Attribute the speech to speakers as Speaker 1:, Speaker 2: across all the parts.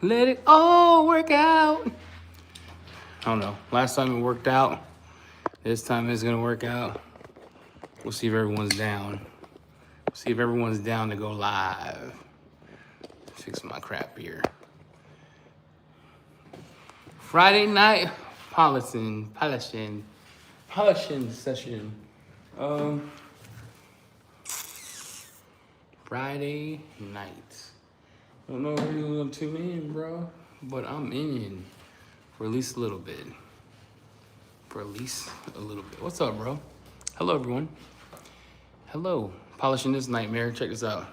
Speaker 1: Let it all work out. I don't know. Last time it worked out. This time it's gonna work out. We'll see if everyone's down. See if everyone's down to go live. Fix my crap here. Friday night polishing session. Friday night. I don't know if anyone's gonna tune in, bro, but I'm in for at least a little bit. What's up, bro? Hello, everyone. Hello. Polishing this nightmare. Check this out.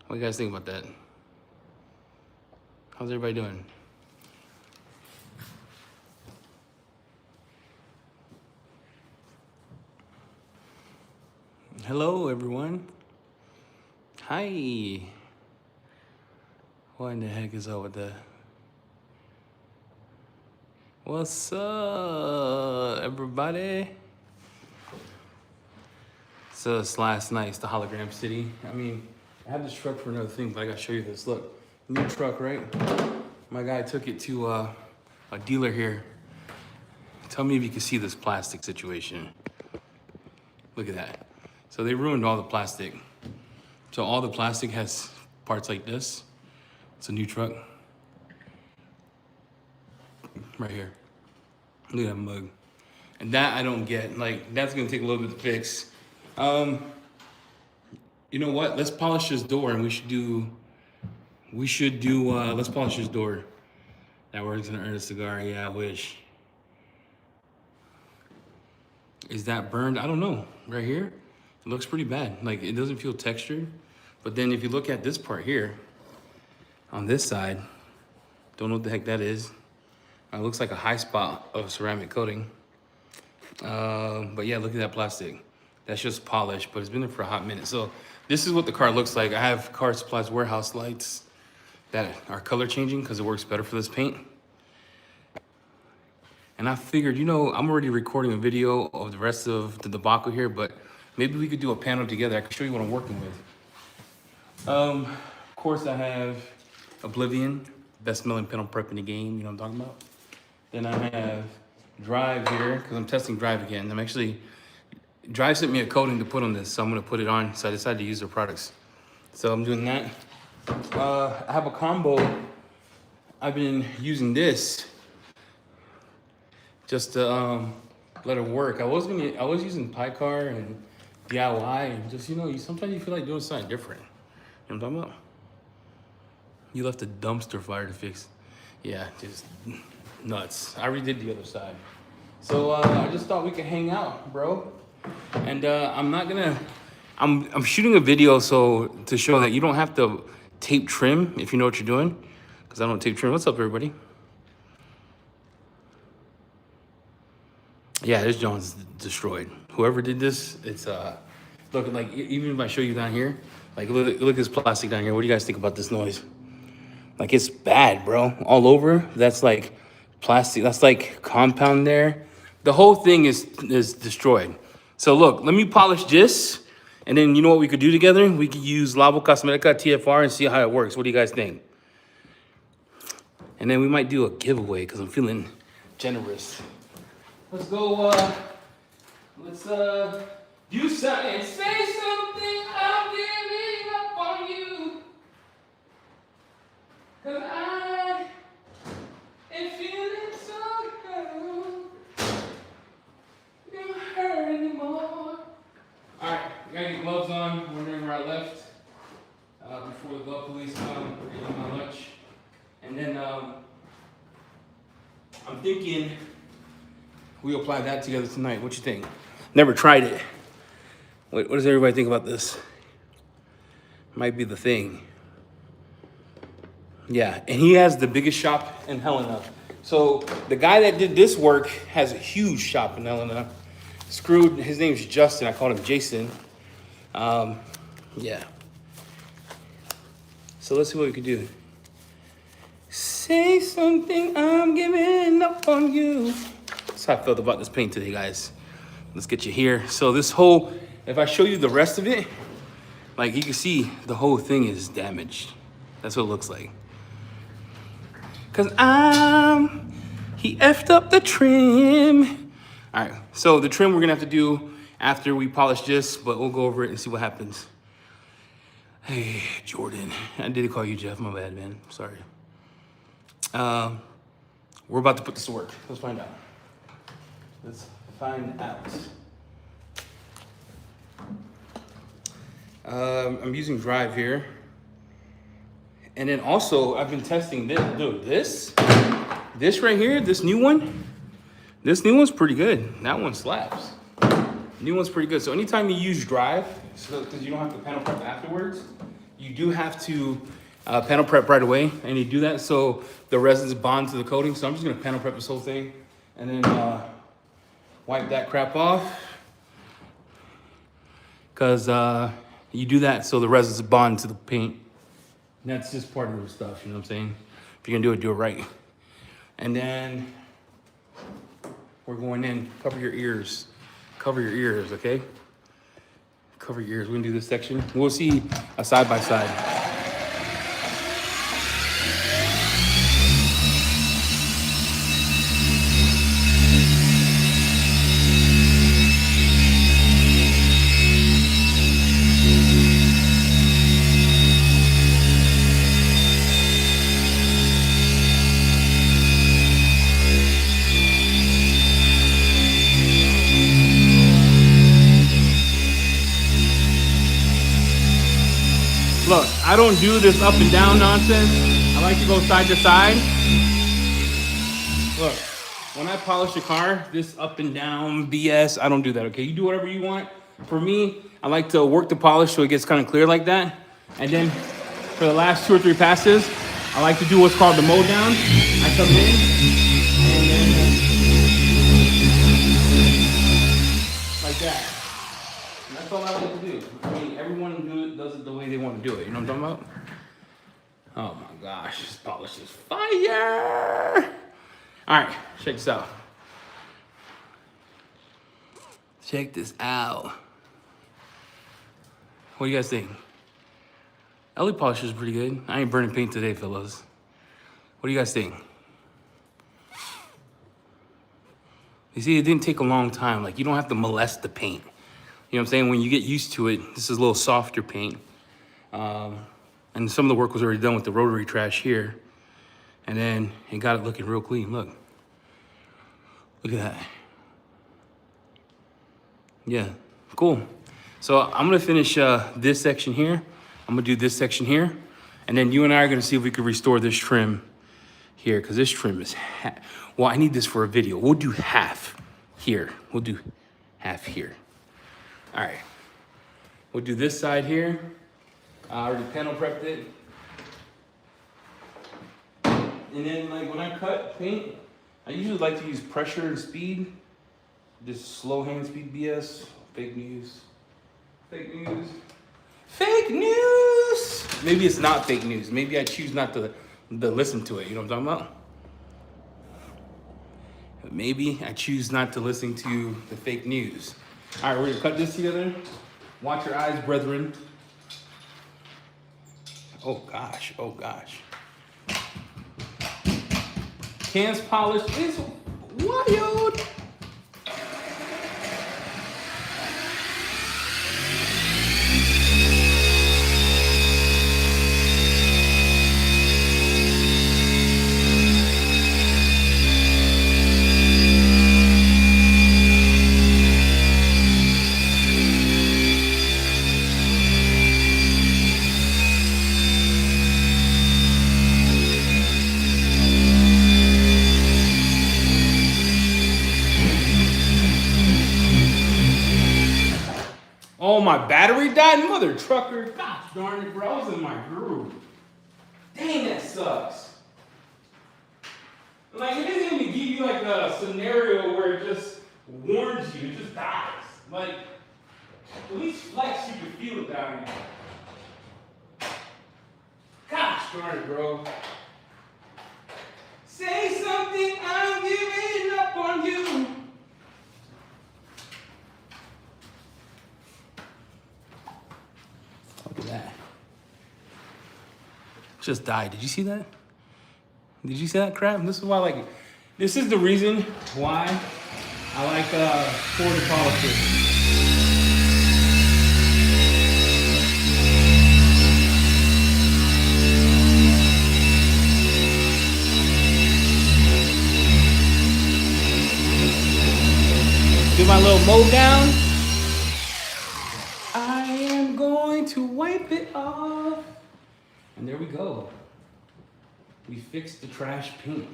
Speaker 1: What do you guys think about that? How's everybody doing? Hello, everyone. Hi. What in the heck is up with that? What's up, everybody? So it's last night. It's the hologram city. I mean, I have this truck for another thing, but I gotta show you this. Look, new truck, right? My guy took it to a dealer here. Tell me if you can see this plastic situation. Look at that. So they ruined all the plastic. So all the plastic has parts like this. It's a new truck. Right here. Look at that mug. And that I don't get. Like, that's gonna take a little bit to fix. You know what? Let's polish this door, and let's polish this door. That works gonna earn a cigar. Yeah, I wish. Is that burned? I don't know. Right here, it looks pretty bad. Like, it doesn't feel textured. But then if you look at this part here, on this side, don't know what the heck that is. It looks like a high spot of ceramic coating. But yeah, look at that plastic. That's just polished, but it's been there for a hot minute. So this is what the car looks like. I have Car Supplies warehouse lights that are color changing because it works better for this paint. And I figured, you know, I'm already recording a video of the rest of the debacle here, but maybe we could do a panel together. I can show you what I'm working with. Of course, I have Oblivion, best smelling pen on prep in the game. You know what I'm talking about? Then I have Drive here because I'm testing Drive again. Drive sent me a coating to put on this, so I'm gonna put it on. So I decided to use their products. So I'm doing that. I have a combo. I've been using this just to let it work. I was using Picar and DIY and just, you know, sometimes you feel like doing something different. You know what I'm talking about? You left a dumpster fire to fix. Yeah, just nuts. I redid the other side. So I just thought we could hang out, bro. And I'm shooting a video to show that you don't have to tape trim if you know what you're doing. Because I don't tape trim. What's up, everybody? Yeah, this John's destroyed. Whoever did this, it's look, like, even if I show you down here, like, look at this plastic down here. What do you guys think about this noise? Like, it's bad, bro. All over. That's like plastic. That's like compound there. The whole thing is destroyed. So look, let me polish this, and then you know what we could do together? We could use Labo Cosmetica TFR and see how it works. What do you guys think? And then we might do a giveaway because I'm feeling generous. Let's go. Let's do something. Say something. I'm giving up on you. 'Cause I am feeling so good. Don't hurt anymore. Alright, I gotta get gloves on. Wondering where I left before the glove police come. We're getting my lunch. And then I'm thinking we apply that together tonight. What you think? Never tried it. What does everybody think about this? Might be the thing. Yeah, and he has the biggest shop in Helena. So the guy that did this work has a huge shop in Helena. His name's Justin. I called him Jason. Yeah. So let's see what we can do. Say something, I'm giving up on you. That's how I felt about this paint today, guys. Let's get you here. So this whole, if I show you the rest of it, like you can see the whole thing is damaged. That's what it looks like. Cause he effed up the trim. All right, so the trim we're gonna have to do after we polish this, but we'll go over it and see what happens. Hey, Jordan. I did call you Jeff, my bad, man. Sorry. We're about to put this to work. Let's find out. Let's find out. I'm using Drive here. And then also, I've been testing this. Dude, this right here, this new one's pretty good. That one slaps. New one's pretty good. So anytime you use Drive, because you don't have to panel prep afterwards, you do have to panel prep right away. And you do that so the resins bond to the coating. So I'm just gonna panel prep this whole thing and then wipe that crap off. Because you do that so the resins bond to the paint. And that's just part of the stuff, you know what I'm saying? If you're gonna do it right. And then we're going in, cover your ears. Cover your ears, okay? Cover your ears. We're gonna do this section. We'll see a side by side. Look, I don't do this up and down nonsense. I like to go side to side. Look, when I polish a car, this up and down BS, I don't do that, okay? You do whatever you want. For me, I like to work the polish so it gets kind of clear like that. And then for the last 2 or 3 passes, I like to do what's called the mow down. I come in and then like that. And that's all I like to do. I mean, everyone does it the way they want to do it. You know what I'm talking about? Oh my gosh, this polish is fire! All right, check this out. Check this out. What do you guys think? LE polish is pretty good. I ain't burning paint today, fellas. What do you guys think? You see, it didn't take a long time. Like, you don't have to molest the paint. You know what I'm saying? When you get used to it, this is a little softer paint. And some of the work was already done with the rotary trash here. And then it got it looking real clean. Look. Look at that. Yeah, cool. So I'm gonna finish this section here. I'm gonna do this section here. And then you and I are gonna see if we can restore this trim here, because this trim is, well, I need this for a video. We'll do half here. We'll do half here. All right, we'll do this side here. I already panel prepped it. And then like when I cut paint, I usually like to use pressure and speed. This slow hand speed BS, fake news. Fake news. Fake news! Maybe it's not fake news. Maybe I choose not to listen to it, you know what I'm talking about? Maybe I choose not to listen to the fake news. All right, we're gonna cut this together. Watch your eyes, brethren. Oh gosh, oh gosh. Cans polish is wild. Oh, my battery died? Mother trucker. Gosh darn it, bro. I was in my groove. Dang, that sucks. Like, it doesn't even give you like a scenario where it just warns you. It just dies. Like, at least flex, you can feel it down here. Gosh darn it, bro. Say something, I'm giving up on you. Look at that. Just died. Did you see that? Did you see that crap? This is why I like it. This is the reason why I like Ford polisher. Do my little mow down. I am going to wipe it off. And there we go. We fixed the trash paint.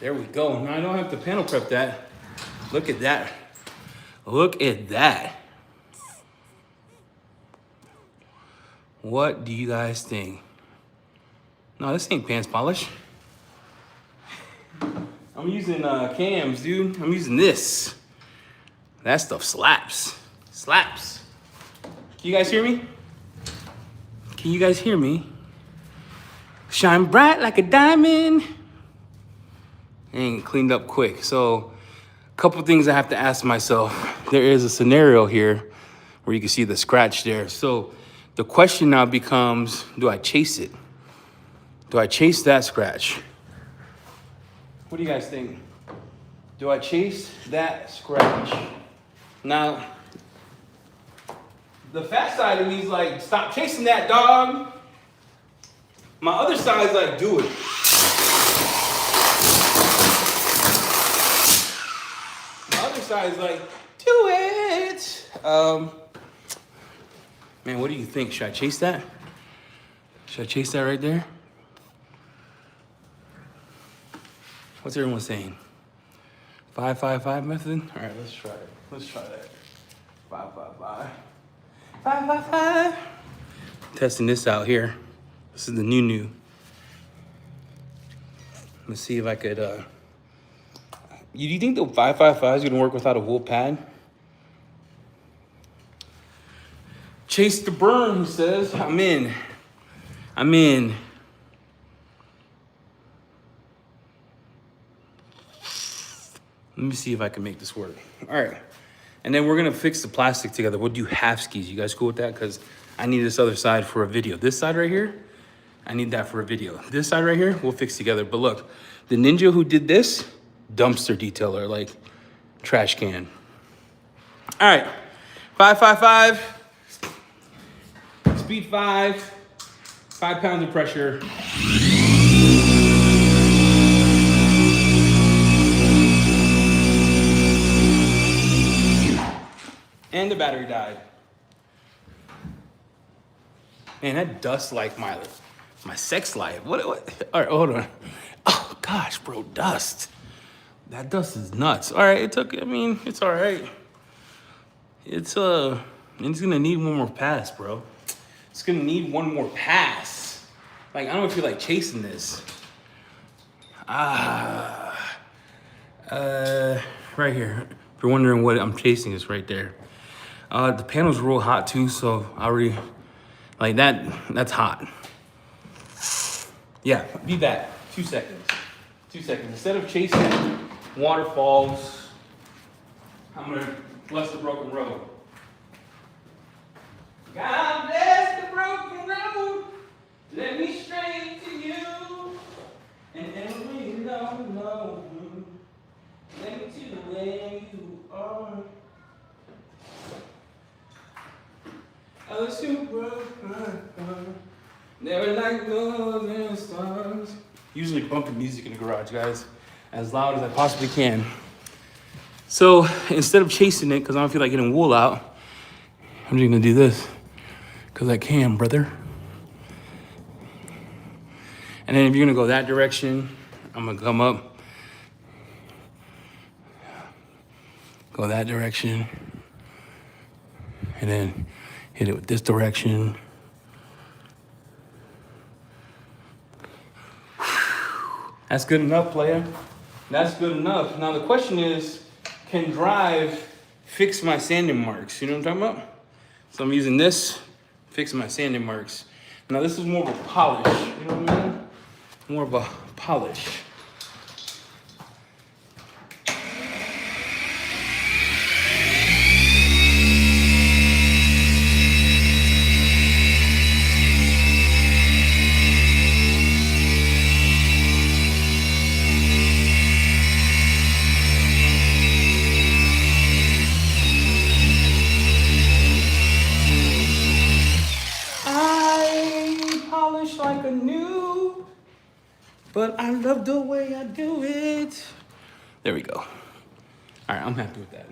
Speaker 1: There we go. Now I don't have to panel prep that. Look at that. Look at that. What do you guys think? No, this ain't pants polish. I'm using cams, dude. I'm using this. That stuff slaps. Slaps. Can you guys hear me? Can you guys hear me? Shine bright like a diamond. And cleaned up quick. So, a couple things I have to ask myself. There is a scenario here where you can see the scratch there. So, the question now becomes, do I chase it? Do I chase that scratch? What do you guys think? Do I chase that scratch? Now, the fat side of me is like, stop chasing that, dog. My other side is like, do it. My other side is like, do it. Man, what do you think? Should I chase that? Should I chase that right there? What's everyone saying? 5-5-5 method? All right, let's try it. Let's try that. 5-5-5. 5-5-5. Testing this out here. This is the new. Let's see if I could, do you think the 5-5-5 is gonna work without a wool pad? Chase the burn, he says. I'm in. Let me see if I can make this work. All right. And then we're gonna fix the plastic together. We'll do half skis. You guys cool with that? Because I need this other side for a video. This side right here, I need that for a video. This side right here, we'll fix together. But look, the ninja who did this, dumpster detailer, like trash can. All right, 5-5-5, speed 5 pounds of pressure. And the battery died. Man, that dust like my sex life. What? All right, hold on. Oh gosh, bro, dust. That dust is nuts. All right, it's all right. It's gonna need one more pass, bro. It's gonna need one more pass. Like, I don't feel like chasing this. Right here. If you're wondering what I'm chasing, it's right there. The panel's real hot too, so I already, like that's hot. Yeah, be back. 2 seconds. 2 seconds. Instead of chasing waterfalls, I'm gonna bless the broken road. God bless the broken road. Let me straight to you. And every no. Let me to the way you are. I was super, never like golden stars. Usually bumping music in the garage, guys, as loud as I possibly can. So instead of chasing it, because I don't feel like getting wool out, I'm just gonna do this, because I can, brother. And then if you're gonna go that direction, I'm gonna come up, go that direction, and then hit it with this direction. That's good enough, player. That's good enough. Now the question is, can Drive fix my sanding marks? You know what I'm talking about? So I'm using this, fixing my sanding marks. Now this is more of a polish, you know what I mean? More of a polish. Polish like a new, but I love the way I do it. There we go. All right, I'm happy with that.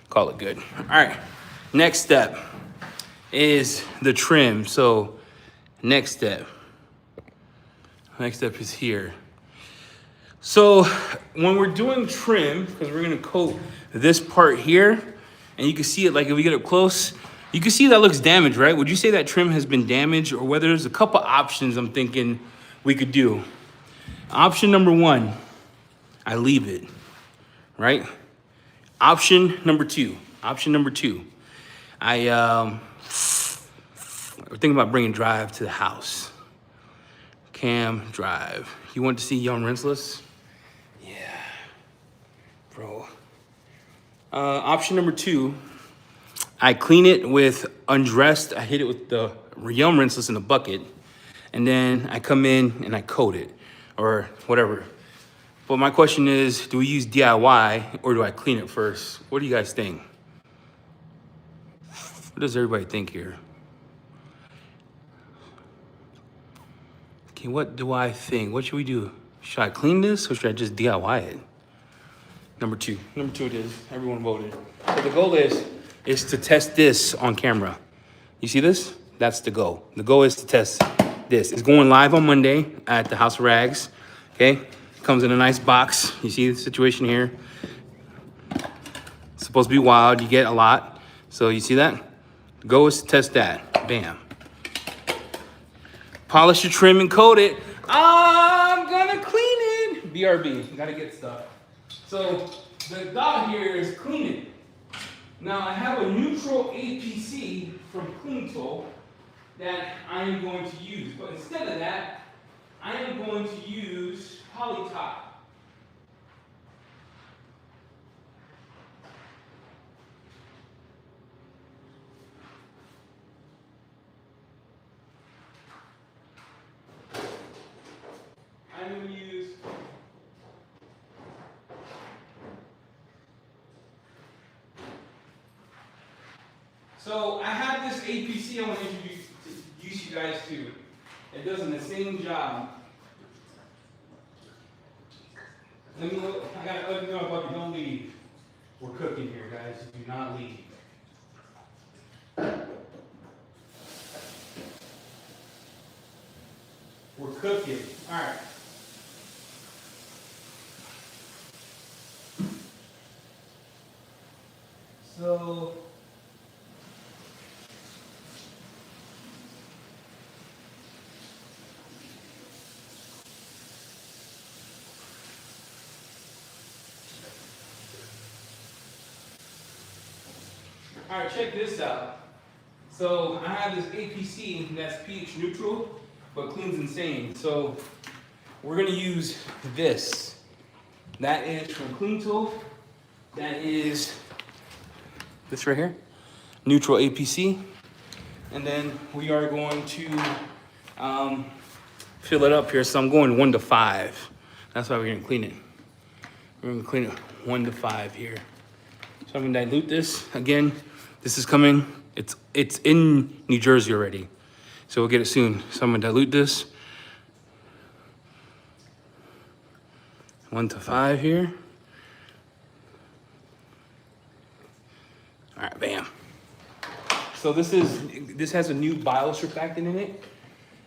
Speaker 1: Call it good. All right, next step is the trim. So next step is here. So when we're doing trim, because we're gonna coat this part here, and you can see it, like if we get up close, you can see that looks damaged, right? Would you say that trim has been damaged, or whether there's a couple options I'm thinking we could do? Option number one, I leave it, right? Option number two, we're thinking about bringing drive to the house. Cam drive. You want to see young rinseless? Yeah, bro. Option number two, I clean it with undressed. I hit it with the Yum rinseless in the bucket, and then I come in and I coat it, or whatever. But my question is, do we use DIY or do I clean it first? What do you guys think? What does everybody think here? Okay, what do I think? What should we do? Should I clean this or should I just DIY it? Number two it is. Everyone voted. So the goal is to test this on camera. You see this? That's the goal. The goal is to test this. It's going live on Monday at the House of Rags. Okay? Comes in a nice box. You see the situation here. It's supposed to be wild. You get a lot. So you see that? The goal is to test that. Bam. Polish your trim and coat it. I'm gonna clean it. BRB. Gotta get stuff. So the thought here is clean it. Now I have a neutral APC from Clean Tool that I am going to use. But instead of that, I am going to use Polytop. I'm going to use So I have this APC I want to introduce you guys to. It does an insane job. Let me look. I gotta let you know about you. Don't leave. We're cooking here, guys. Do not leave. We're cooking. All right. So. All right, check this out. So I have this APC that's pH neutral, but cleans insane. So we're gonna use this. That is from Clean Tool. That is this right here, neutral APC. And then we are going to fill it up here. So I'm going 1 to 5. That's why we're gonna clean it. We're gonna clean it 1 to 5 here. So I'm gonna dilute this again. This is coming, it's in New Jersey already. So we'll get it soon. So I'm gonna dilute this. 1 to 5 here. All right, bam. So this has a new biosurfactant in it.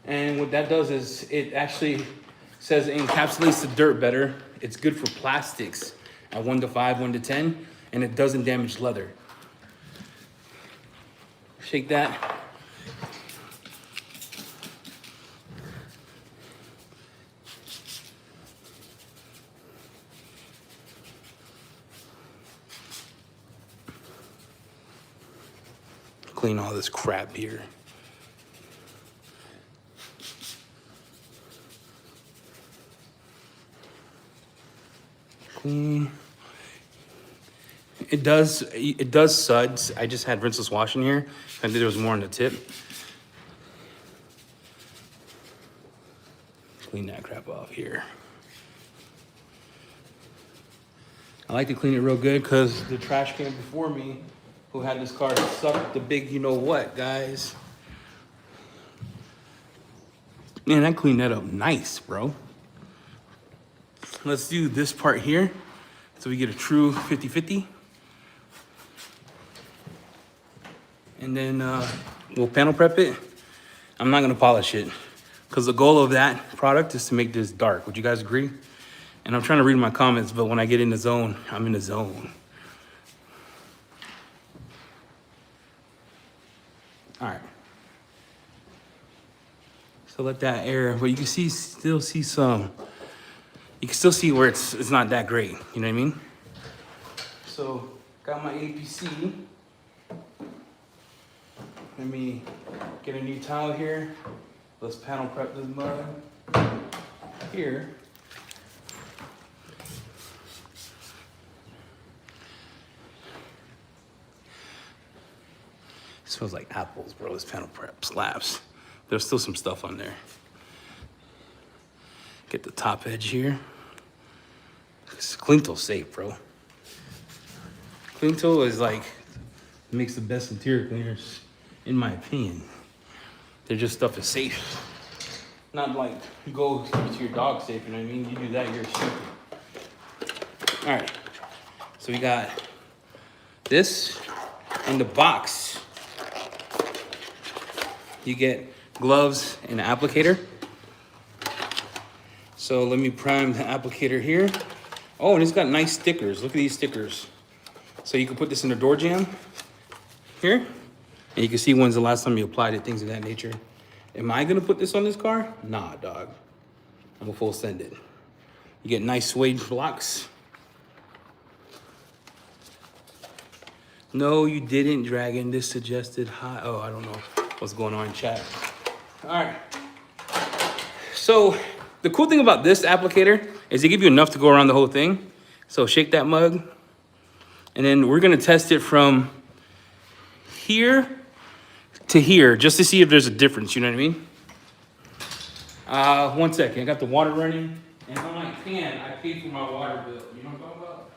Speaker 1: And what that does is it actually says it encapsulates the dirt better. It's good for plastics at 1 to 5, 1 to 10, and it doesn't damage leather. Shake that. Clean all this crap here. Clean. It does suds. I just had rinseless wash in here. I think there was more on the tip. Clean that crap off here. I like to clean it real good because the trash can before me who had this car sucked the big you know what, guys. Man, I cleaned that up nice, bro. Let's do this part here so we get a true 50-50. And then we'll panel prep it. I'm not gonna polish it because the goal of that product is to make this dark. Would you guys agree? And I'm trying to read my comments, but when I get in the zone, I'm in the zone. All right. So let that air, but you can still see some. You can still see where it's not that great. You know what I mean? So got my APC. Let me get a new towel here. Let's panel prep this mud here. It smells like apples, bro. This panel prep slaps. There's still some stuff on there. Get the top edge here. Clean tool's safe, bro. Clean tool is like, makes the best interior cleaners, in my opinion. They're just stuff is safe. Not like you go to your dog safe, you know what I mean? You do that, you're stupid. All right, so we got this in the box. You get gloves and an applicator. So let me prime the applicator here. Oh, and it's got nice stickers. Look at these stickers. So you can put this in the door jamb here. And you can see when's the last time you applied it, things of that nature. Am I gonna put this on this car? Nah, dog. I'm gonna full send it. You get nice suede blocks. No, you didn't, Dragon. This suggested high. Oh, I don't know what's going on in chat. All right. So the cool thing about this applicator is they give you enough to go around the whole thing. So shake that mug. And then we're gonna test it from here to here just to see if there's a difference, you know what I mean? 1 second, I got the water running. And on my can, I paid for my water bill. You know what I'm talking about?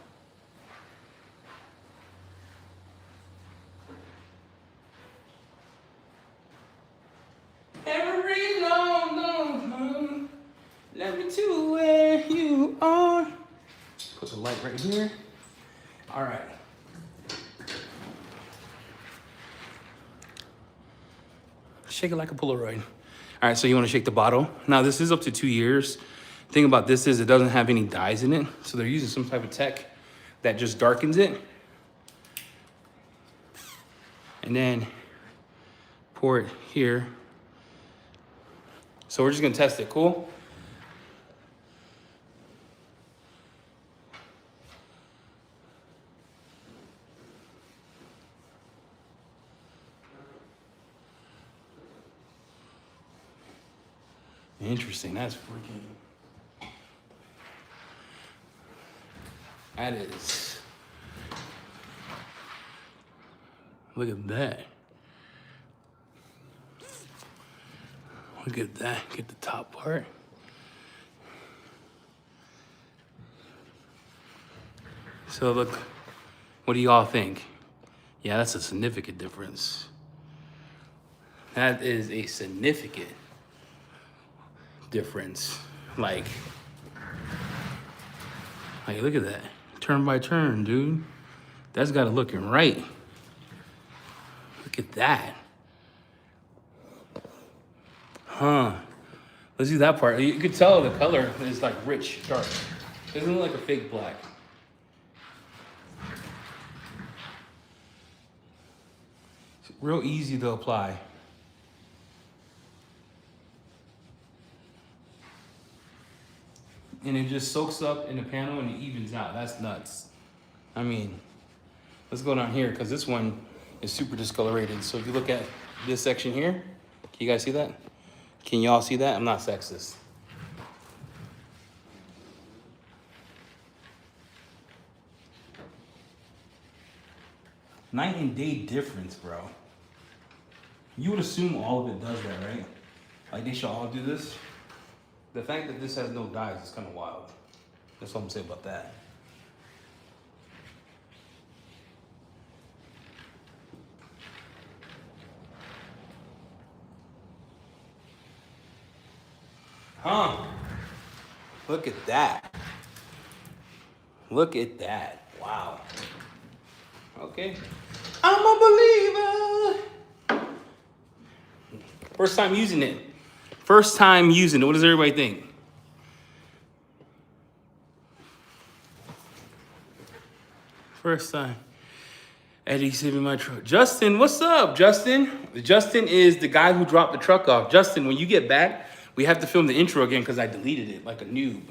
Speaker 1: Every long, let me to where you are. Put the light right here. All right. Shake it like a Polaroid. All right, so you wanna shake the bottle. Now this is up to 2 years. The thing about this is it doesn't have any dyes in it. So they're using some type of tech that just darkens it. And then pour it here. So we're just gonna test it, cool? Interesting, that's freaking, that is, look at that. Look at that, get the top part. So look, what do you all think? Yeah, that's a significant difference. That is a significant difference. Like look at that, turn by turn, dude. That's got it looking right. Look at that. Huh. Let's do that part. You could tell the color is like rich, dark. Doesn't look like a fake black. It's real easy to apply. And it just soaks up in the panel and it evens out. That's nuts. I mean, let's go down here because this one is super discolorated. So if you look at this section here, can you guys see that? Can y'all see that? I'm not sexist. Night and day difference, bro. You would assume all of it does that, right? Like they should all do this. The fact that this has no dyes is kind of wild. That's what I'm saying about that. Huh? Look at that. Look at that. Wow. Okay. I'm a believer. First time using it. First time using it. What does everybody think? First time. Eddie saving my truck. Justin, what's up, Justin? Justin is the guy who dropped the truck off. Justin, when you get back, we have to film the intro again because I deleted it like a noob.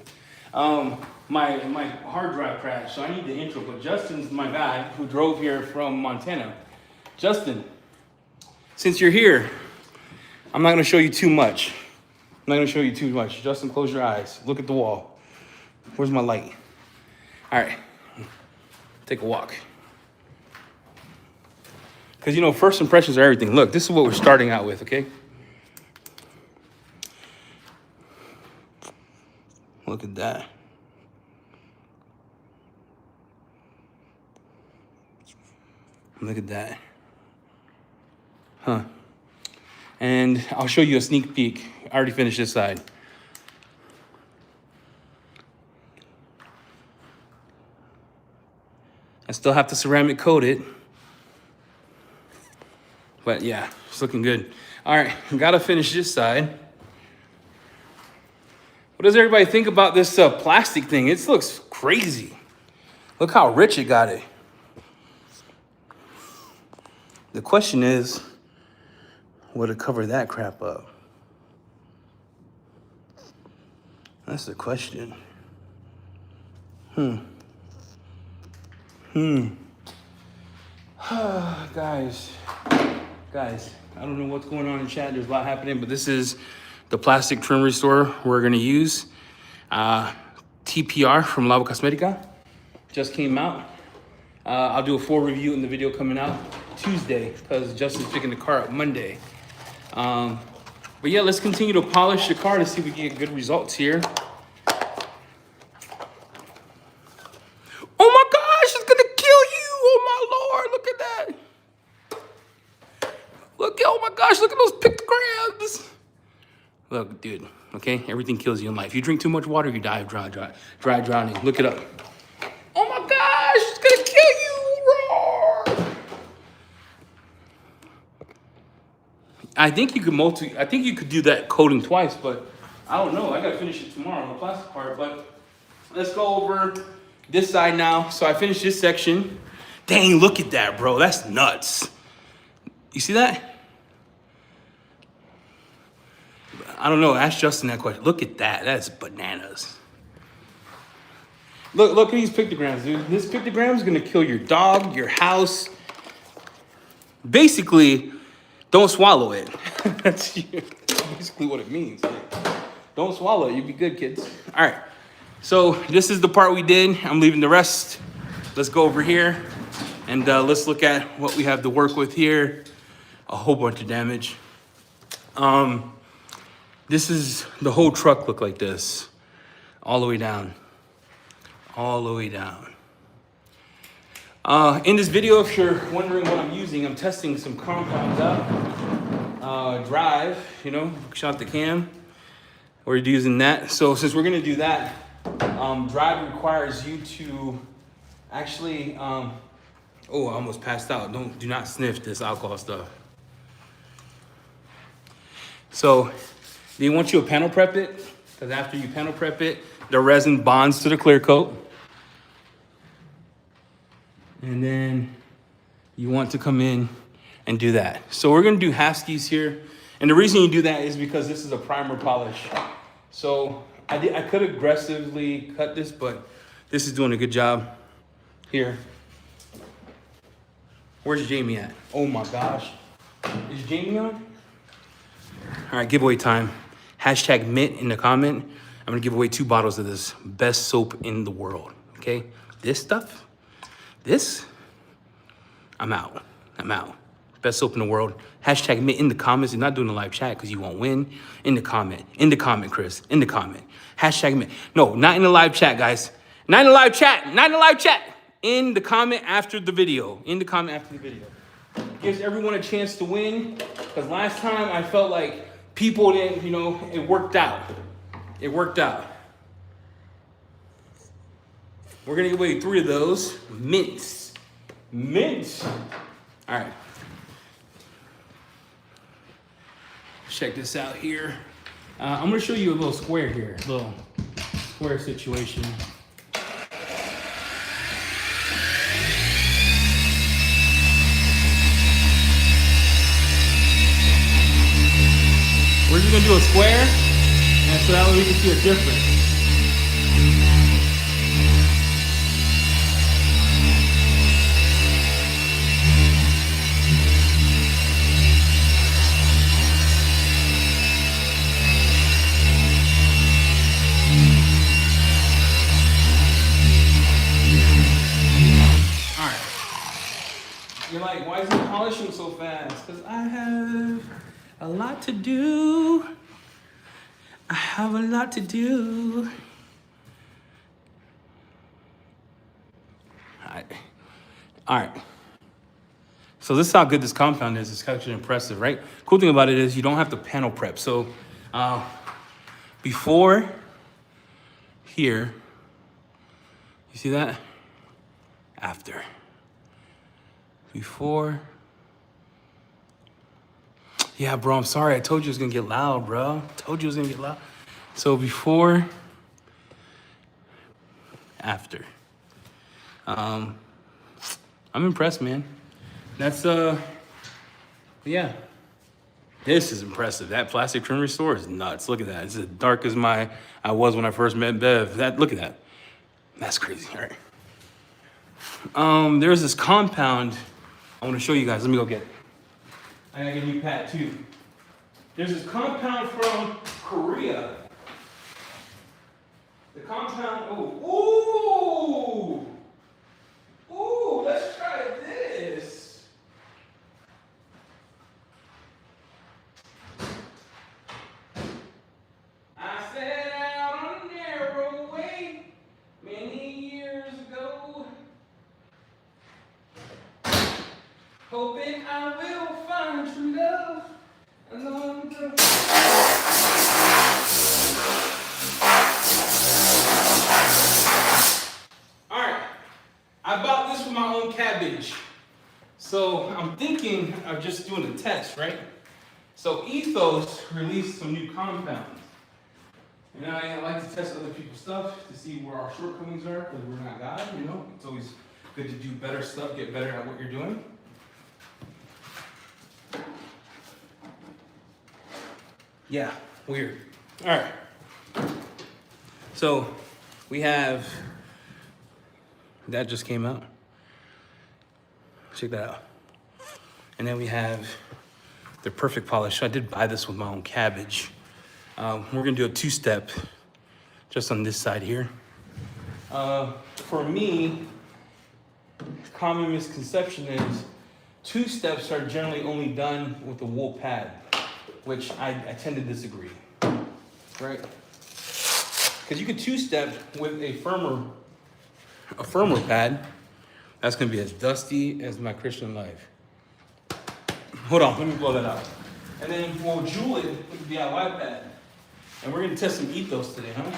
Speaker 1: My hard drive crashed, so I need the intro. But Justin's my guy who drove here from Montana. Justin, since you're here, I'm not gonna show you too much. I'm not gonna show you too much. Justin, close your eyes. Look at the wall. Where's my light? All right, take a walk. Because, you know, first impressions are everything. Look, this is what we're starting out with, okay? Look at that. Look at that. Huh. And I'll show you a sneak peek. I already finished this side. I still have to ceramic coat it. But yeah, it's looking good. All right, gotta finish this side. What does everybody think about this plastic thing? It looks crazy. Look how rich it got it. The question is, would it cover that crap up? That's the question. Guys, I don't know what's going on in chat. There's a lot happening, but this is the plastic trim restorer we're gonna use. TPR from Lava Cosmetica. Just came out. I'll do a full review in the video coming out Tuesday because Justin's picking the car up Monday. But yeah, let's continue to polish the car to see if we can get good results here. Oh my gosh, it's gonna kill you! Oh my Lord, look at that! Look, oh my gosh, look at those pictograms! Look, dude, okay? Everything kills you in life. You drink too much water, you die of dry drowning. Look it up. Oh my gosh, it's gonna kill you! Roar! I think you could do that coating twice, but I don't know. I gotta finish it tomorrow on the plastic part, but let's go over this side now. So I finished this section. Dang, look at that, bro. That's nuts. You see that? I don't know. Ask Justin that question. Look at that. That's bananas. Look at these pictograms, dude. This pictogram is gonna kill your dog, your house. Basically, don't swallow it. That's basically what it means. Don't swallow it. You'll be good, kids. All right. So this is the part we did. I'm leaving the rest. Let's go over here and let's look at what we have to work with here. A whole bunch of damage. This is the whole truck look like this, all the way down, all the way down. In this video, if you're wondering what I'm using, I'm testing some compounds out. Drive, you know, shout out to Cam. We're using that. So since we're gonna do that, Drive requires you to actually, oh, I almost passed out. Do not sniff this alcohol stuff. So they want you to panel prep it, because after you panel prep it, the resin bonds to the clear coat. And then you want to come in and do that. So we're gonna do half skis here. And the reason you do that is because this is a primer polish. So I could aggressively cut this, but this is doing a good job here. Where's Jamie at? Oh my gosh. Is Jamie on? All right, giveaway time. Hashtag mint in the comment. I'm gonna give away 2 bottles of this best soap in the world, okay? This stuff, I'm out. Best soap in the world. Hashtag mint in the comments. You're not doing a live chat because you won't win. In the comment, Chris, in the comment. Hashtag mint. No, not in the live chat, guys. Not in the live chat, In the comment after the video. Gives everyone a chance to win, because last time I felt like people didn't, you know, it worked out. It worked out. We're gonna give away 3 of those. Mints. Mints. All right. Check this out here. I'm gonna show you a little square here, a little square situation. We're just gonna do a square, and so that way we can see a difference. All right. You're like, why is he polishing so fast? Because I have a lot to do. I have a lot to do. All right. So this is how good this compound is. It's actually impressive, right? Cool thing about it is you don't have to panel prep. So before here, you see that? After. Before. Yeah, bro, I'm sorry. I told you it was gonna get loud, bro. Told you it was gonna get loud. So before, after. I'm impressed, man. That's, yeah. This is impressive. That plastic trim restore is nuts. Look at that. It's as dark as I was when I first met Bev. Look at that. That's crazy, all right. There's this compound I wanna show you guys. Let me go get it. I gotta get a new pad too. There's this compound from Korea. The compound, ooh, let's try this. I set out on a narrow way many years ago, hoping I will find true love along the way. All right, I bought this for my own cabbage. So I'm thinking of just doing a test, right? So Ethos released some new compounds. And I like to test other people's stuff to see where our shortcomings are, because we're not God, you know? It's always good to do better stuff, get better at what you're doing. Yeah, weird. All right. So we have, that just came out. Check that out. And then we have the perfect polish. I did buy this with my own cabbage. We're gonna do a 2-step just on this side here. For me, common misconception is 2 steps are generally only done with a wool pad, which I tend to disagree, right? Because you could 2-step with a firmer pad. That's gonna be as dusty as my Christian life. Hold on, let me blow that out. And then we'll jewel it with the DIY pad. And we're gonna test some Ethos today, huh?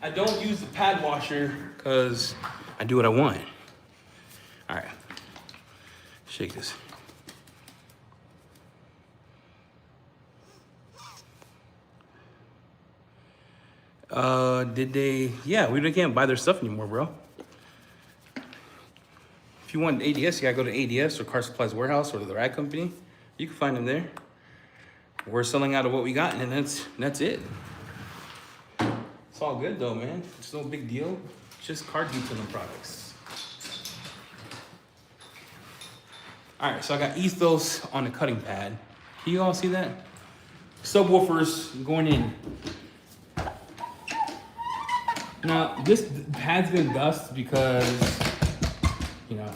Speaker 1: I don't use the pad washer because I do what I want. All right, shake this. Did they? Yeah, we can't buy their stuff anymore, bro. If you want ADS, you gotta go to ADS or Car Supplies Warehouse or the rag company. You can find them there. We're selling out of what we got, and that's it. It's all good though, man. It's no big deal. It's just car detailing products. All right, so I got Ethos on the cutting pad. Can you all see that? Subwoofers going in. Now, this pad's been dust because, you know,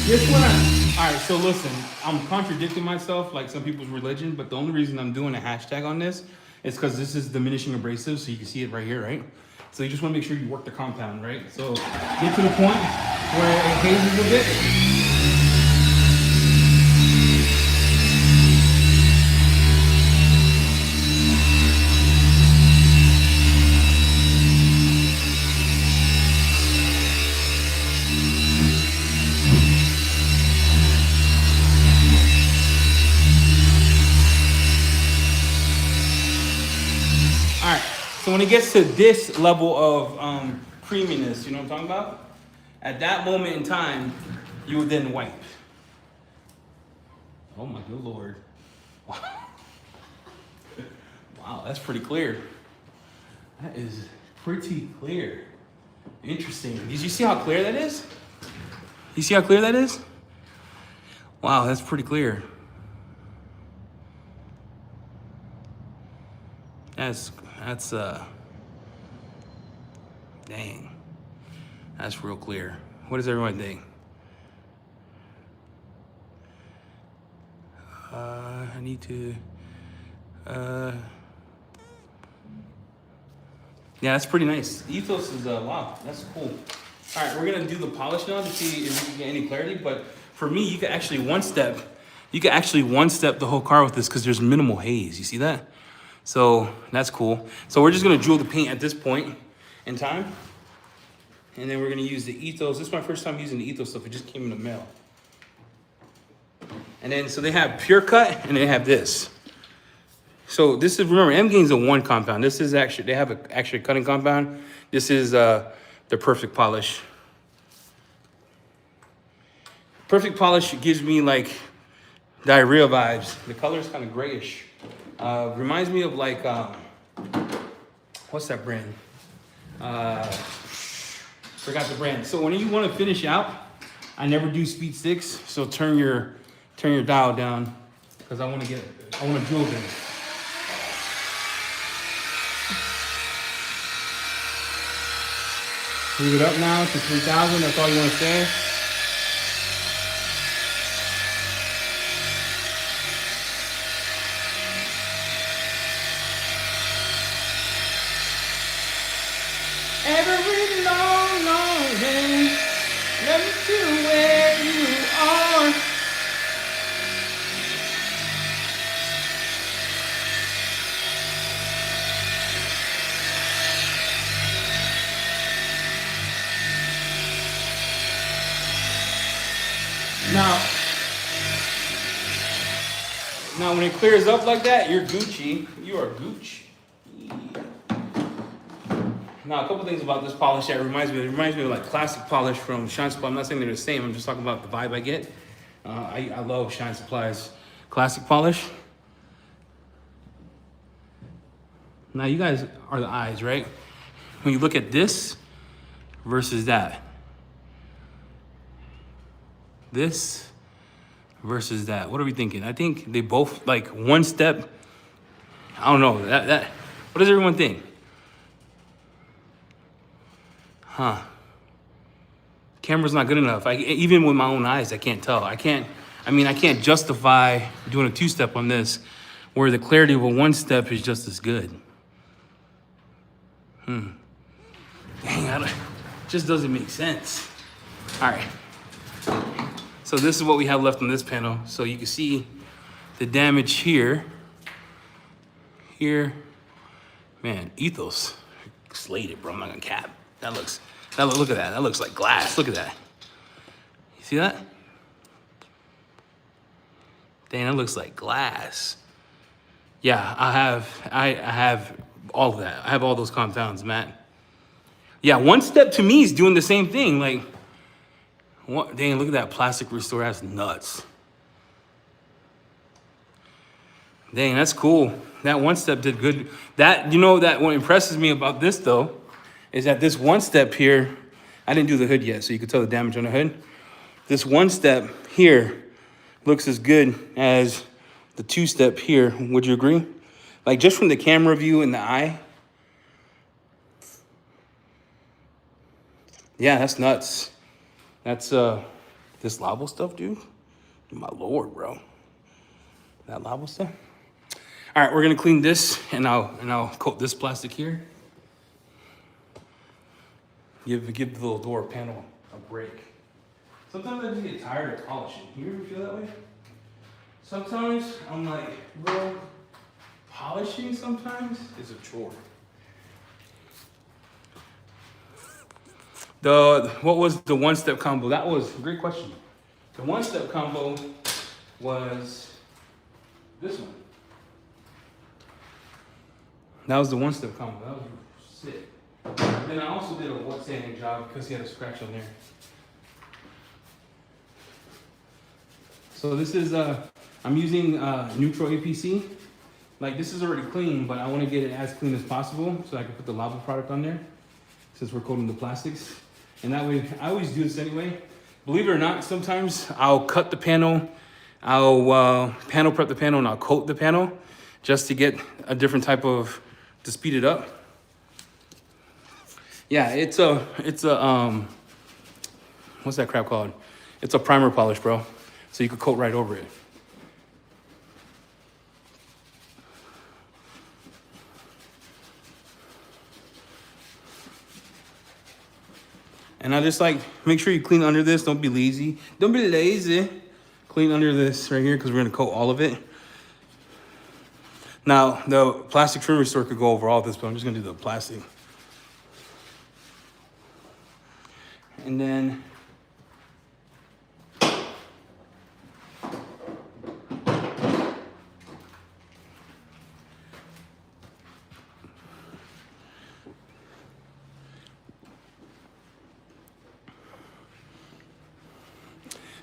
Speaker 1: This one, all right, so listen, I'm contradicting myself like some people's religion, but the only reason I'm doing a hashtag on this is because this is diminishing abrasive, so you can see it right here, right? So you just want to make sure you work the compound, right? So get to the point where it hazes a bit. All right, so when it gets to this level of creaminess, you know what I'm talking about? At that moment in time, you would then wipe. Oh my good Lord. Wow, that's pretty clear. That is pretty clear. Interesting. Did you see how clear that is? You see how clear that is? Wow, that's pretty clear. That's dang. That's real clear. What does everyone think? I need to, yeah, that's pretty nice. Ethos is, wow, that's cool. All right, we're gonna do the polish now to see if we can get any clarity, but for me, you can actually one step the whole car with this because there's minimal haze, you see that? So that's cool. So we're just gonna jewel the paint at this point in time. And then we're gonna use the Ethos. This is my first time using the Ethos stuff. It just came in the mail. And then, so they have Pure Cut and they have this. So this is, remember, M-Gain's a one compound. This is actually, they have a actually cutting compound. This is the Perfect Polish. Perfect Polish gives me like diarrhea vibes. The color is kind of grayish. Reminds me of like, what's that brand? Forgot the brand. So when you want to finish out, I never do speed 6. So turn your dial down because I want to jewel this. Move it up now to 3,000. That's all you want to say. Every long, long day, let me to where you are. Now when it clears up like that, you're Gucci. You are Gucci. Now, a couple things about this polish that reminds me. It reminds me of like classic polish from Shine Supply. I'm not saying they're the same. I'm just talking about the vibe I get. I love Shine Supply's classic polish. Now, you guys are the eyes, right? When you look at this versus that. This versus that. What are we thinking? I think they both like one step. I don't know. That. What does everyone think? Huh. Camera's not good enough. Even with my own eyes, I can't tell. I can't justify doing a 2-step on this where the clarity of a 1-step is just as good. Dang, it just doesn't make sense. All right. So this is what we have left on this panel. So you can see the damage here. Here. Man, Ethos slayed it, bro. I'm not gonna cap. Look at that. That looks like glass. Look at that. You see that? Dang, that looks like glass. Yeah, I have all of that. I have all those compounds, Matt. Yeah, 1-step to me is doing the same thing. Like, dang, look at that plastic restore. That's nuts. Dang, that's cool. That 1-step did good. That, you know, that what impresses me about this though, is that this 1-step here, I didn't do the hood yet, so you can tell the damage on the hood. This 1-step here looks as good as the 2-step here. Would you agree? Like just from the camera view and the eye. Yeah, that's nuts. That's This lava stuff, dude. My Lord, bro. That lava stuff. All right, we're gonna clean this, and I'll coat this plastic here. Give the little door panel a break. Sometimes I just get tired of polishing. You ever feel that way? Sometimes I'm like, bro, polishing sometimes is a chore. What was the one-step combo? That was a great question. The one-step combo was this one. That was the one-step combo. That was sick. Then I also did a wet sanding job because he had a scratch on there. So this is, I'm using neutral APC. Like this is already clean, but I want to get it as clean as possible so I can put the lava product on there since we're coating the plastics. And that way, I always do this anyway. Believe it or not, sometimes I'll cut the panel, I'll panel prep the panel, and I'll coat the panel just to get a different type of, to speed it up. Yeah, it's a what's that crap called? It's a primer polish, bro. So you could coat right over it. And I just like, make sure you clean under this. Don't be lazy. Don't be lazy. Clean under this right here because we're gonna coat all of it. Now, the plastic trim restore could go over all this, but I'm just gonna do the plastic. And then,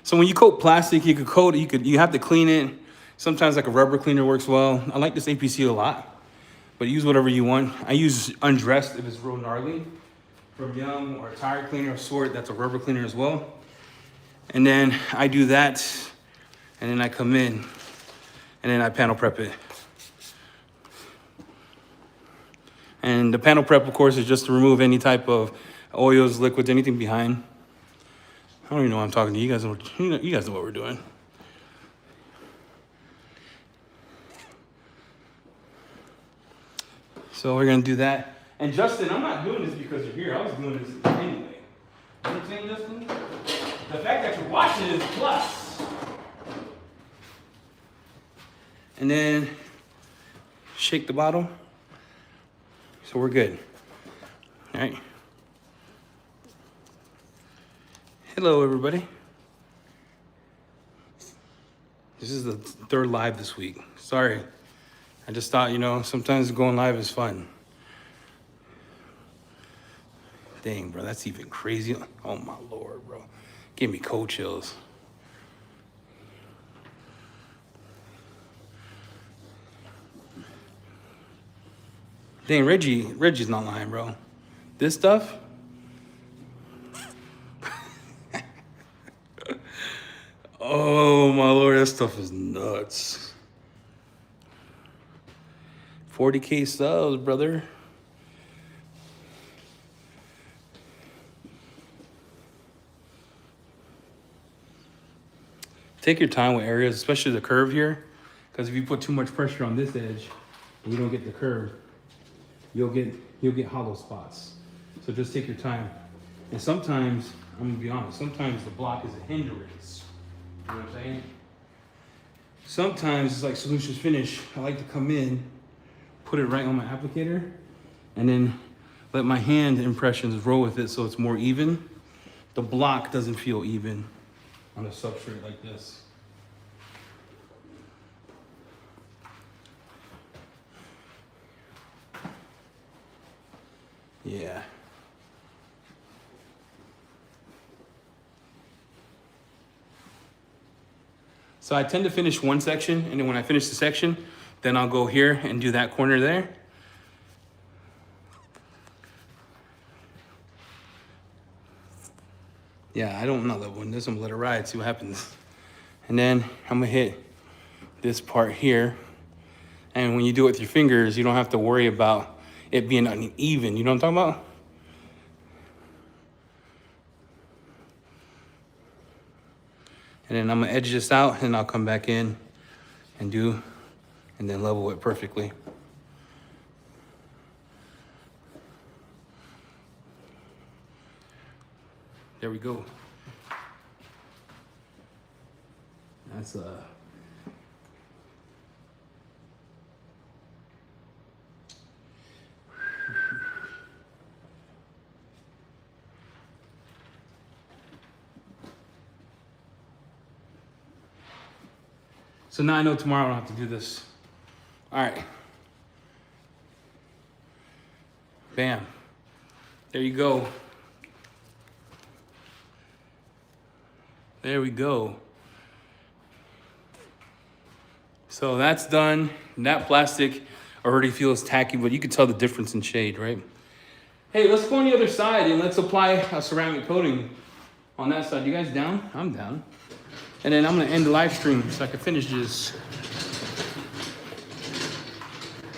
Speaker 1: so when you coat plastic, you could coat it, you have to clean it. Sometimes like a rubber cleaner works well. I like this APC a lot, but use whatever you want. I use undressed if it's real gnarly from Young, or a tire cleaner of sort. That's a rubber cleaner as well. And then I do that, and then I come in, and then I panel prep it. And the panel prep, of course, is just to remove any type of oils, liquids, anything behind. I don't even know what I'm talking to. You guys know what we're doing. So we're gonna do that. And Justin, I'm not doing this because you're here. I was doing this anyway. You know what I'm saying, Justin? The fact that you're watching is a plus. And then shake the bottle. So we're good. All right. Hello, everybody. This is the third live this week. Sorry. I just thought, you know, sometimes going live is fun. Dang, bro, that's even crazy. Oh, my Lord, bro. Give me cold chills. Dang, Reggie's not lying, bro. This stuff? Oh, my Lord, that stuff is nuts. 40K subs, brother. Take your time with areas, especially the curve here, because if you put too much pressure on this edge and you don't get the curve, you'll get hollow spots. So just take your time. And sometimes, I'm gonna be honest, sometimes the block is a hindrance. You know what I'm saying? Sometimes it's like solutions finish. I like to come in, put it right on my applicator, and then let my hand impressions roll with it so it's more even. The block doesn't feel even on a substrate like this. Yeah. So I tend to finish one section, and then when I finish the section, then I'll go here and do that corner there. Yeah, I'm not leveling this. I'm gonna let it ride, see what happens. And then I'm gonna hit this part here. And when you do it with your fingers, you don't have to worry about it being uneven. You know what I'm talking about? And then I'm gonna edge this out and I'll come back in and then level it perfectly. There we go. That's So now I know tomorrow I don't have to do this. All right. Bam. There you go. There we go. So that's done. That plastic already feels tacky, but you can tell the difference in shade, right? Hey, let's go on the other side and let's apply a ceramic coating on that side. You guys down? I'm down. And then I'm gonna end the live stream so I can finish this.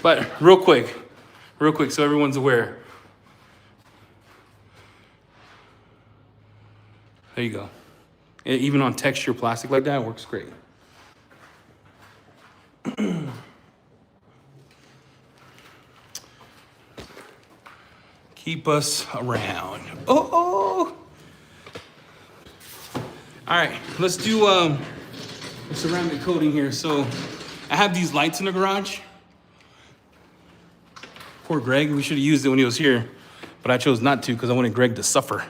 Speaker 1: But real quick, so everyone's aware. There you go. Even on texture plastic like that, it works great. Keep us around. Oh. All right, let's do ceramic coating here. So I have these lights in the garage. Poor Greg, we should have used it when he was here, but I chose not to because I wanted Greg to suffer.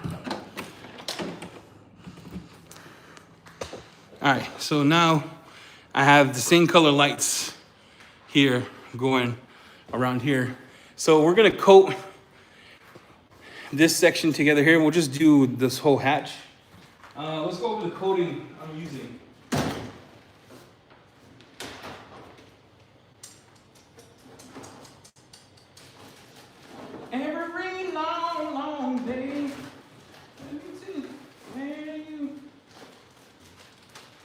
Speaker 1: All right, so now I have the same color lights here going around here. So we're gonna coat this section together here. We'll just do this whole hatch. Let's go over the coating I'm using. Every long, long day. Let me see. Where are you?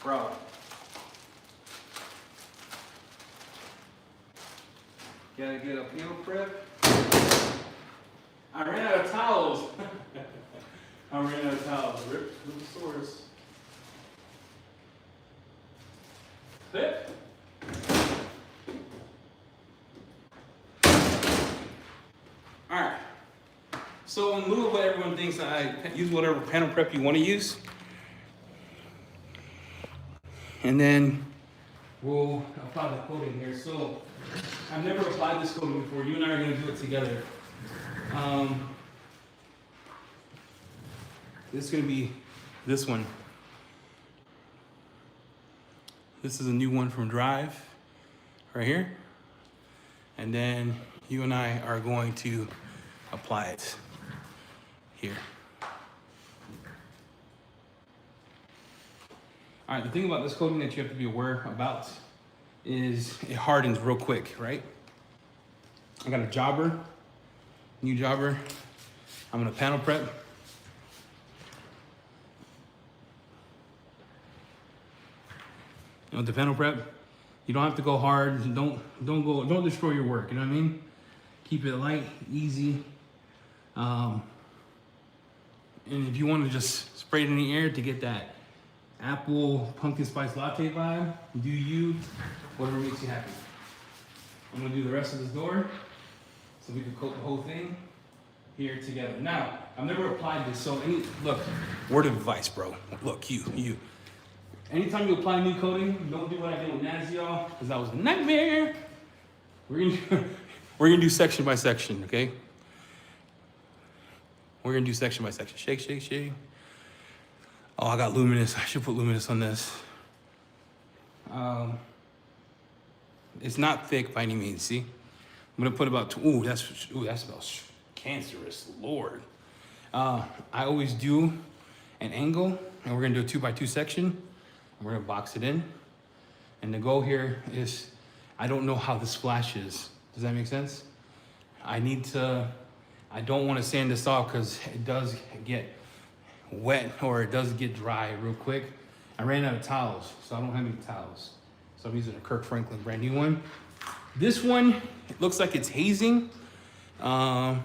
Speaker 1: Bro. Gotta get a meal prep. I ran out of towels. Rip the source. Flip. All right. So in lieu of what everyone thinks, I use whatever panel prep you want to use. And then we'll apply the coating here. So I've never applied this coating before. You and I are going to do it together. This is going to be this one. This is a new one from Drive, right here. And then you and I are going to apply it here. All right, the thing about this coating that you have to be aware about is it hardens real quick, right? I got a jobber, new jobber. I'm gonna panel prep. You know, the panel prep, you don't have to go hard. Don't destroy your work. You know what I mean? Keep it light, easy. And if you want to just spray it in the air to get that apple pumpkin spice latte vibe, do you, whatever makes you happy. I'm gonna do the rest of this door so we can coat the whole thing here together. Now, I've never applied this, so look, word of advice, bro. Look, you. Anytime you apply new coating, don't do what I did with Nazi, y'all, because that was a nightmare. We're gonna do section by section, okay? We're gonna do section by section. Shake, shake, shake. Oh, I got luminous. I should put luminous on this. It's not thick by any means. See, I'm gonna put about that smells cancerous. Lord, I always do an angle, and we're gonna do a 2x2 section. And we're gonna box it in, and the goal here is, I don't know how this splashes. Does that make sense? I don't want to sand this off because it does get wet or it does get dry real quick. I ran out of towels, so I don't have any towels. So I'm using a Kirk Franklin brand new one. This one, it looks like it's hazing. Oh,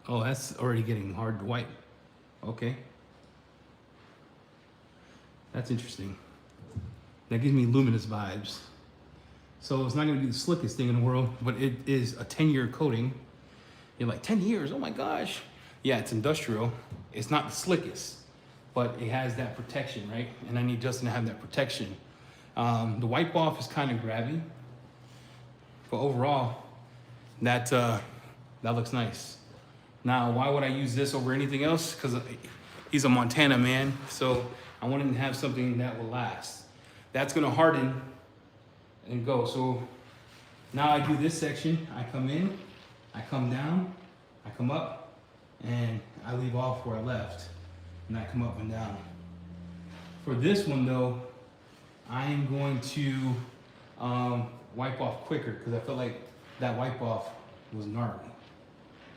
Speaker 1: that's already getting hard to wipe. Okay. That's interesting. That gives me luminous vibes. So it's not gonna be the slickest thing in the world, but it is a 10-year coating. You're like, 10 years, oh my gosh. Yeah, it's industrial. It's not the slickest, but it has that protection, right? And I need Justin to have that protection. The wipe off is kind of grabby, but overall, that looks nice. Now, why would I use this over anything else? Because he's a Montana man, so I want him to have something that will last. That's gonna harden and go. So now I do this section. I come in, I come down, I come up, and I leave off where I left, and I come up and down. For this one though, I am going to wipe off quicker because I felt like that wipe off was gnarly.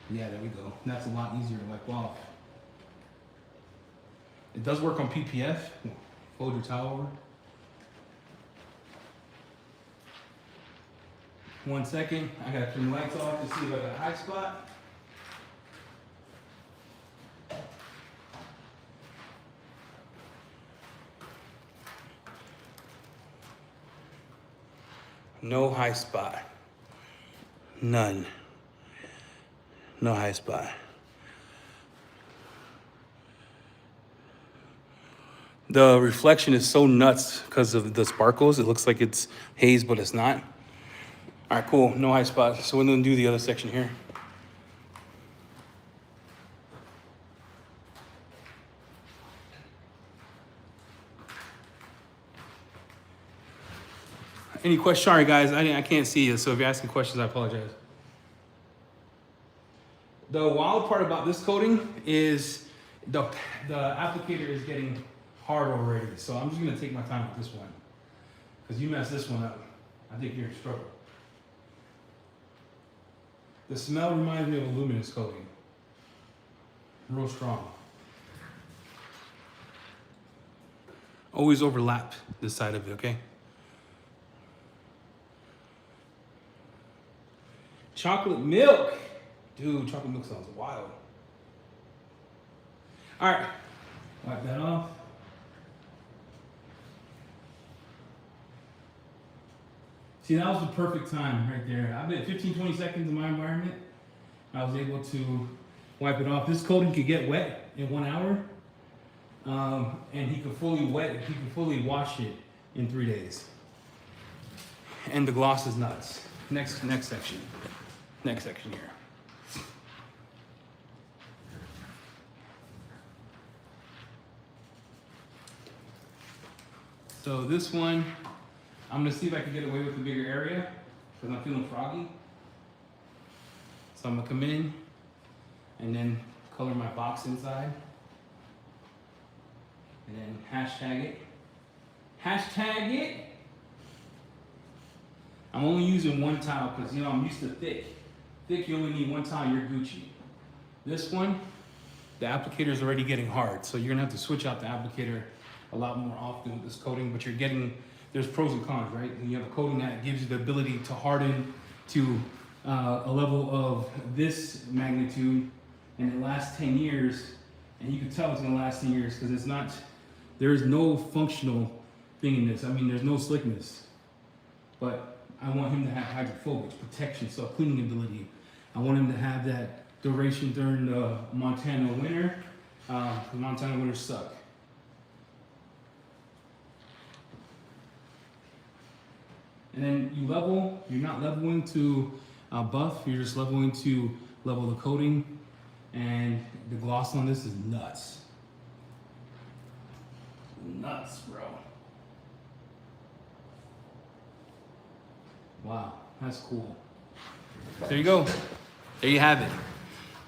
Speaker 1: Yeah, there we go. That's a lot easier to wipe off. It does work on PPF. Fold your towel over. 1 second. I gotta turn the lights off to see if I got a high spot. No high spot. None. No high spot. The reflection is so nuts because of the sparkles. It looks like it's haze, but it's not. All right, cool. No high spot. So we're gonna do the other section here. Any questions? Sorry, guys, I can't see you. So if you're asking questions, I apologize. The wild part about this coating is the applicator is getting hard already. So I'm just gonna take my time with this one. Because you mess this one up, I think you're in trouble. The smell reminds me of a luminous coating. Real strong. Always overlap this side of it, okay? Chocolate milk. Dude, chocolate milk sounds wild. All right, wipe that off. See, that was the perfect time right there. I bet 15, 20 seconds in my environment, I was able to wipe it off. This coating could get wet in 1 hour, and he could fully wash it in 3 days. And the gloss is nuts. Next section. Next section here. So this one, I'm gonna see if I can get away with a bigger area because I'm feeling froggy. So I'm gonna come in and then color my box inside. And then hashtag it. Hashtag it. I'm only using one tile because, you know, I'm used to thick. Thick, you only need one tile, you're Gucci. This one, the applicator is already getting hard. So you're gonna have to switch out the applicator a lot more often with this coating, but you're getting, there's pros and cons, right? And you have a coating that gives you the ability to harden to a level of this magnitude, and it lasts 10 years, and you can tell it's gonna last 10 years because it's not, there's no functional thing in this. I mean, there's no slickness, but I want him to have hydrophobic protection, so cleaning ability. I want him to have that duration during the Montana winter. The Montana winters suck. And then you level, you're not leveling to buff, you're just leveling to level the coating. And the gloss on this is nuts. Nuts, bro. Wow, that's cool. There you go. There you have it.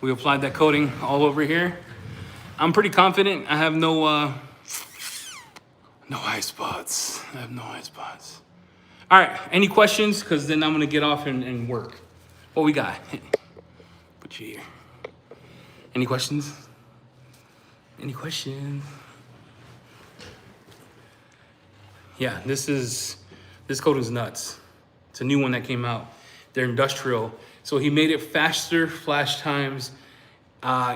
Speaker 1: We applied that coating all over here. I'm pretty confident. I have no high spots. I have no high spots. All right, any questions? Because then I'm gonna get off and work. What we got? Put you here. Any questions? Any questions? Yeah, this coat is nuts. It's a new one that came out. They're industrial. So he made it faster flash times,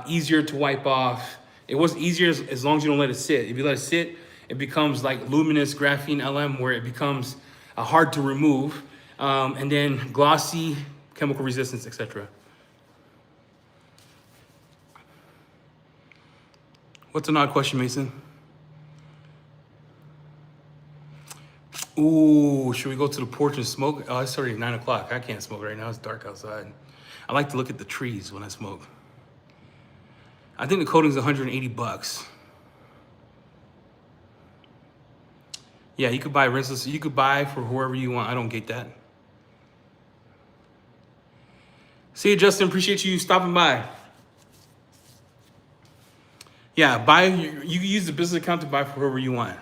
Speaker 1: easier to wipe off, It was easier as long as you don't let it sit. If you let it sit, it becomes like luminous graphene LM, where it becomes hard to remove, and then glossy, chemical resistance, etc. What's an odd question, Mason? Ooh, should we go to the porch and smoke? Oh, it's already 9 o'clock. I can't smoke right now. It's dark outside. I like to look at the trees when I smoke. I think the coating's 180 bucks. Yeah, you could buy rinseless. You could buy for whoever you want. I don't get that. See you, Justin. Appreciate you stopping by. Yeah, buy. You can use the business account to buy for whoever you want.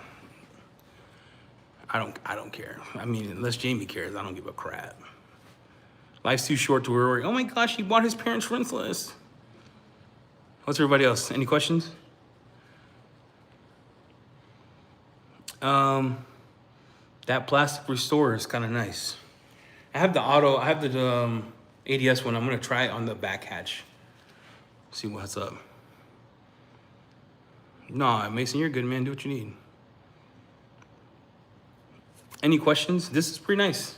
Speaker 1: I don't care. I mean, unless Jamie cares, I don't give a crap. Life's too short to worry. Oh my gosh, he bought his parents rinseless. What's everybody else? Any questions? That plastic restorer is kind of nice. I have the ADS one. I'm gonna try it on the back hatch. See what's up. No, Mason, you're good, man. Do what you need. Any questions? This is pretty nice.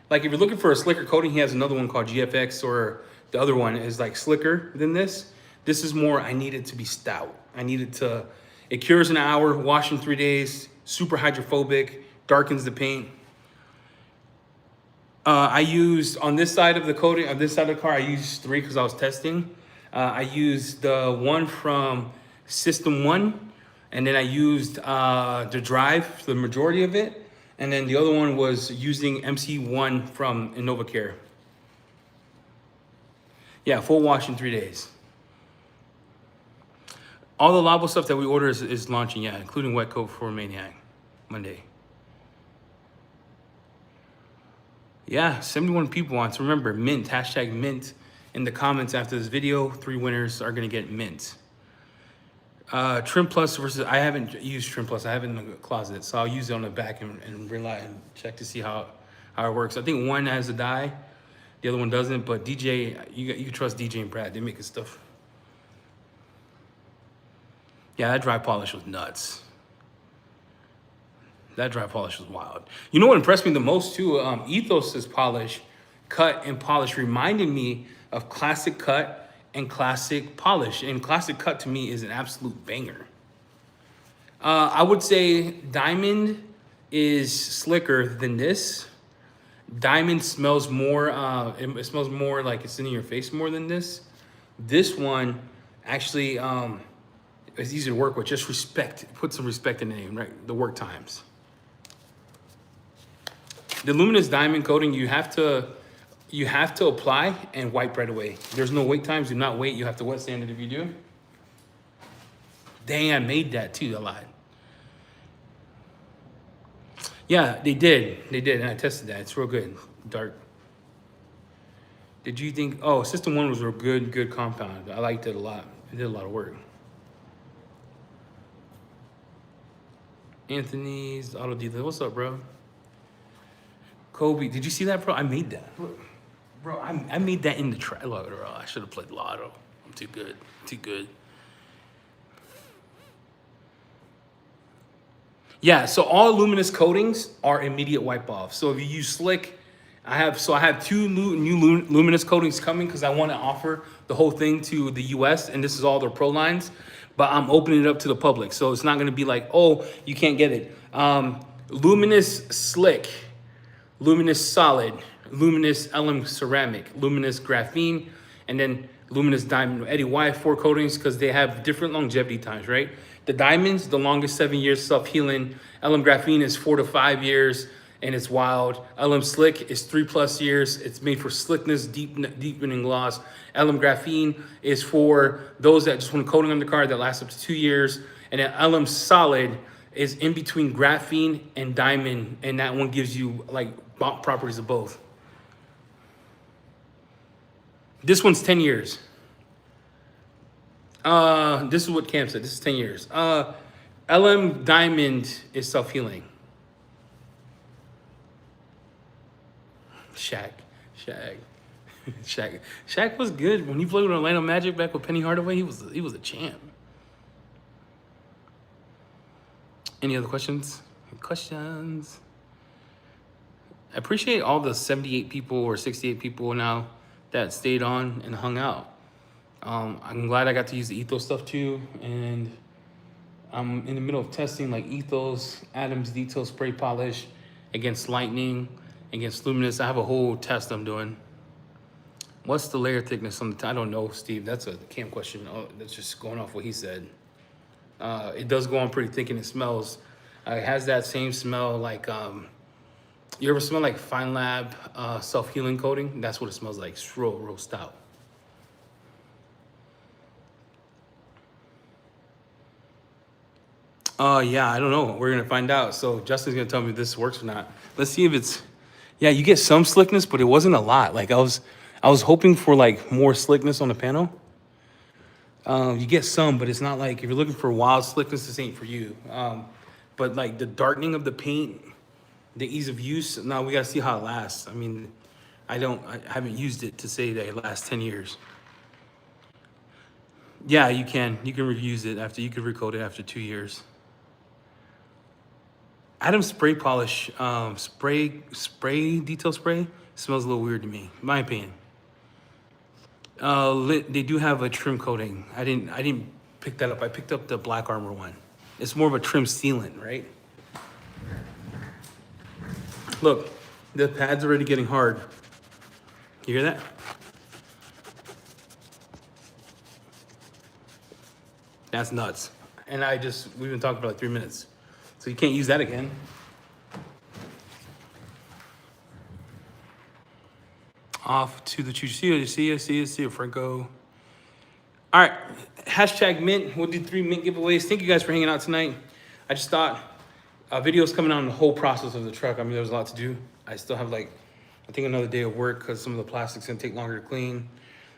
Speaker 1: Like if you're looking for a slicker coating, he has another one called GFX, or the other one is like slicker than this. This is more, I need it to be stout. It cures in an hour, wash in 3 days, super hydrophobic, darkens the paint. I used, on this side of the coating, on this side of the car, I used 3 because I was testing. I used the one from System 1, and then I used the Drive for the majority of it. And then the other one was using MC1 from InnovaCare. Yeah, full wash in 3 days. All the Labo stuff that we order is launching, yeah, including wet coat for Maniac Monday. Yeah, 71 people want. So remember, mint, hashtag mint in the comments after this video. 3 winners are gonna get mint. Trim Plus versus, I haven't used Trim Plus. I have it in the closet, so I'll use it on the back and rely and check to see how it works. I think one has a dye, the other one doesn't, but DJ, you can trust DJ and Brad. They make good stuff. Yeah, that dry polish was nuts. That dry polish was wild. You know what impressed me the most too? Ethos's polish, cut and polish, reminded me of Classic Cut and Classic Polish. And Classic Cut to me is an absolute banger. I would say Diamond is slicker than this. Diamond smells more, it smells more like it's in your face more than this. This one actually is easy to work with. Just respect, put some respect in the name, right? The work times. The luminous diamond coating, you have to apply and wipe right away. There's no wait times. Do not wait. You have to wet sand it if you do. Dang, I made that too a lot. Yeah, they did, and I tested that. It's real good, dark. Did you think? Oh, System 1 was a good compound. I liked it a lot. It did a lot of work. Anthony's Auto Dealer. What's up, bro? Kobe, did you see that, bro? I made that. Bro, I made that in the try. Look, bro, I should have played Lotto. I'm too good. Too good. Yeah, so all luminous coatings are immediate wipe off. So if you use slick, I have 2 new luminous coatings coming because I want to offer the whole thing to the US, and this is all their pro lines, but I'm opening it up to the public. So it's not going to be like, oh, you can't get it. Luminous slick, luminous solid, luminous LM ceramic, luminous graphene, and then luminous diamond. Eddie, why 4 coatings? Because they have different longevity times, right? The diamonds, the longest 7 years self-healing. LM graphene is 4 to 5 years, and it's wild. LM slick is 3+ years. It's made for slickness, deepening gloss. LM graphene is for those that just want coating on the car that lasts up to 2 years. And then LM solid is in between graphene and diamond, and that one gives you like properties of both. This one's 10 years. This is what Cam said. This is 10 years. LM Diamond is self-healing. Shaq was good when he played with Orlando Magic back with Penny Hardaway. He was a champ. Any other questions? Questions? I appreciate all the 78 people or 68 people now that stayed on and hung out. I'm glad I got to use the ethos stuff too, and I'm in the middle of testing like ethos, Adam's detail spray polish against lightning, against luminous. I have a whole test I'm doing. What's the layer thickness on the? I don't know, Steve. That's a Cam question. Oh, that's just going off what he said. It does go on pretty thick and it smells. It has that same smell like you ever smell like Fine Lab self-healing coating? That's what it smells like. It's real stout. Yeah, I don't know. We're gonna find out. So Justin's gonna tell me if this works or not. Let's see if it's. Yeah, you get some slickness, but it wasn't a lot. Like I was hoping for like more slickness on the panel. You get some, but it's not like if you're looking for wild slickness, this ain't for you. But like the darkening of the paint, the ease of use. Now we gotta see how it lasts. I mean, I haven't used it to say that it lasts 10 years. Yeah, you can reuse it after, you could recoat it after 2 years. Adam's spray polish, spray detail spray smells a little weird to me, in my opinion. They do have a trim coating. I didn't pick that up. I picked up the Black Armor one. It's more of a trim sealant, right? Look, the pad's already getting hard. You hear that? That's nuts. And we've been talking for like 3 minutes. So you can't use that again. Off to the choo. See you, Franco. All right, hashtag mint. We'll do 3 mint giveaways. Thank you guys for hanging out tonight. I just thought videos coming out on the whole process of the truck. I mean, there's a lot to do. I still have like, I think another day of work because some of the plastic's gonna take longer to clean.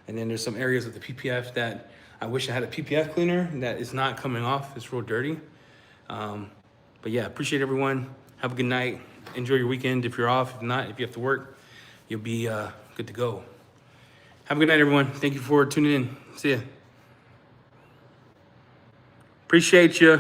Speaker 1: And then there's some areas of the PPF that I wish I had a PPF cleaner that is not coming off. It's real dirty. But yeah, appreciate everyone. Have a good night. Enjoy your weekend if you're off. If not, if you have to work, you'll be good to go. Have a good night, everyone. Thank you for tuning in. See ya. Appreciate you.